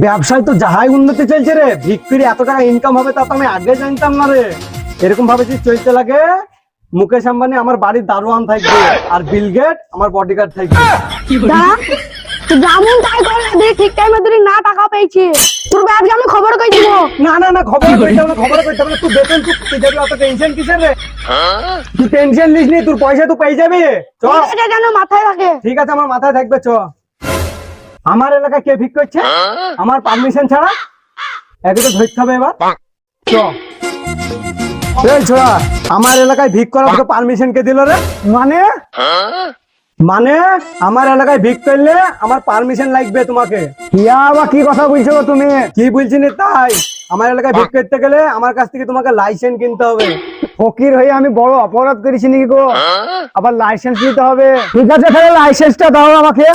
ব্যবসায় তো যাহাই উন্নতি চলছে রে, ভিক্ষুরি এত টাকা ইনকাম হবে তা তো আমি আগে জানতাম না রে। এরকম ভাবে যদি চলতে লাগে, মুকেশ আম্বানি আমার বাড়ির দারোয়ান থাকবে আর বিল গেট আমার বডিগার্ড থাকবে। যেমন তাই করে যদি ঠিক টাইমে যদি না টাকা পেয়েছি তোর ব্যবসা আমি খবর কই দিব। না না না, খবর করতে হবে না, খবর করতে হবে না। তুই বেতন তুই যাবি, অত টেনশন কিসের রে? তুই টেনশন নিস নি, তোর পয়সা তুই পেয়ে যাবি। চ, এটা যেন মাথায় রাখে। ঠিক আছে, আমার মাথায় থাকবে। চ, আমার এলাকায় কে ভিক করছে আমার পারমিশন ছাড়া, একে তো ধরতে হবে এবার। চ, এই ছোড়া, আমার এলাকায় ভিক করার তো পারমিশন কে দিল রে? মানে মানে আমার এলাকায় ভিক করলে আমার পারমিশন লাগবে তোমাকে। কি কথা বলছো তুমি? কি বলছি না তাই? আমার এলাকায় ভিক করতে গেলে আমার কাছ থেকে তোমাকে লাইসেন্স কিনতে হবে। ফকির হয়ে আমি বড় অপরাধ করেছি নাকি গো? আবার লাইসেন্স নিতে হবে? ঠিক আছে, তাহলে লাইসেন্সটা দাও আমাকে।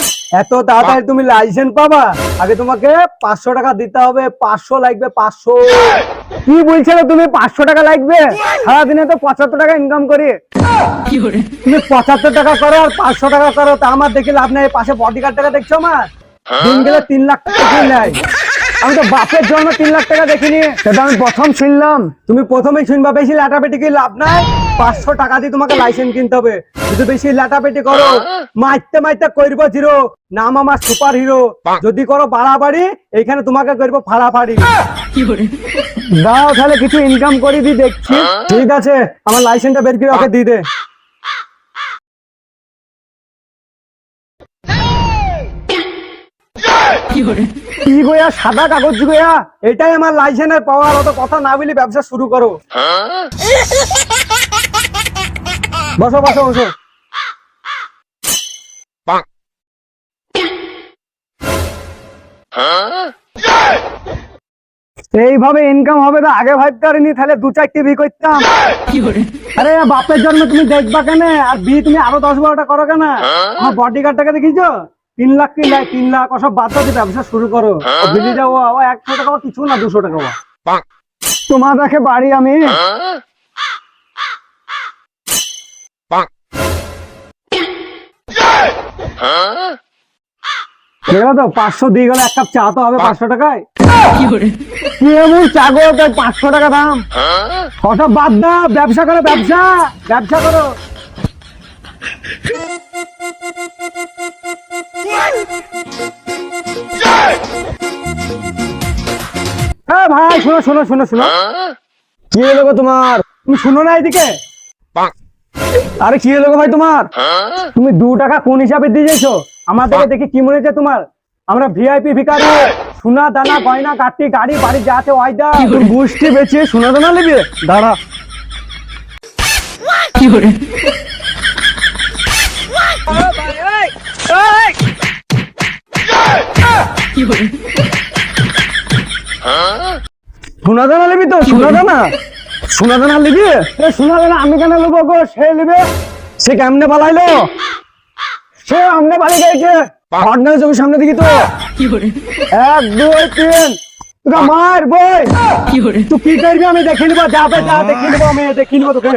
এত তাড়াতাড়ি তুমি লাইসেন্স পাবা? আগে তোমাকে 500 টাকা দিতে হবে। 500 লাগবে, 500। কি বলছিলে তুমি? 500 টাকা লাগবে? সারাদিনে তো 75 টাকা ইনকাম করি। তুমি 75 টাকা করো আর 500 টাকা করো, তা আমার দেখে লাভ নেই। পাশে বডিগার্ড টাকা দেখছো আমার? দিন গেলে 3 লাখ টাকা কি নেয়? আমি তো বাপের জন্য 3 লাখ টাকা দেখিনি, সেটা আমি প্রথম শুনলাম। তুমি প্রথমেই শুনবা, বেশি লাটাপেটি কি লাভ নাই। 500 টাকা দিয়ে তোমাকে লাইসেন্স কিনতে হবে। যদি বেশি লাটাপেটি করো, মাইতে মাইতে করবো জিরো। নাম আমার সুপার হিরো। যদি করো বাড়াবাড়ি, এইখানে তোমাকে করবো ফাড়াফাড়ি। দাও তাহলে কিছু ইনকাম করে দি দেখছি। ঠিক আছে, আমার লাইসেন্সটা বের করে ওকে দিয়ে দে। কি গোয়া, সাদা কাগজ গোয়া, এটাই আমার লাইসেন্সের পাওয়ার। অত কথা না বলি ব্যবসা শুরু করো। বসো বসো বসো। এইভাবে ইনকাম হবে না, আগে ভাবতে পারিনি। তাহলে 2-4টি বি করতাম। আরে বাপের জন্য তুমি দেখবা কেন? আর বি তুমি আরো 10-12টা করো কেন? আমার বডিগার্ড টাকা দেখিছো? 3 লাখ কি লাই, 3 লাখ ওসব বাদ দিয়ে ব্যবসা শুরু করো। বিলি যাও 100 টাকা কিছু না, 200 টাকা। তোমার দেখে বাড়ি আমি। তো 500 দিয়ে গেলে 1 কাপ চা তো হবে 500 টাকায়। কি এমন চা গো, 500 টাকা দাম? ওটা বাদ দাও, ব্যবসা করো, ব্যবসা ব্যবসা করো। হ্যাঁ ভাই, শোনো শোনো শোনো শোনো। কি হলো গো তোমার? তুমি শুনো না এদিকে? আরে কি হলো গো ভাই তোমার? তুমি 2 টাকা কোন হিসাবে দিয়েছো? আমাদেরকে দেখে কি মনে হচ্ছে তোমার? আমরা ভিআইপি ভিখারি। সোনা দানা গয়না গাটি গাড়ি বাড়ি যা আছে ওই দাও। গোষ্ঠী বেচে সোনা দানা নেবে? দাঁড়া। কি করে? সোনা দানা নেবি তো? সোনা দানা, সোনা দানা নিবি? সোনা দানা আমি কেন নেবো গো? সে নেবে। সে কেমনে পালাইলো? সে আমনে পালিয়ে গেছে। ঘটনার চোখের সামনে দেখি তো। 1 2 3 তোকে মার বই। তুই কি করবি আমি দেখে নিবো। যাবে যা, দেখে নিবো, আমি দেখে নিবো তোকে।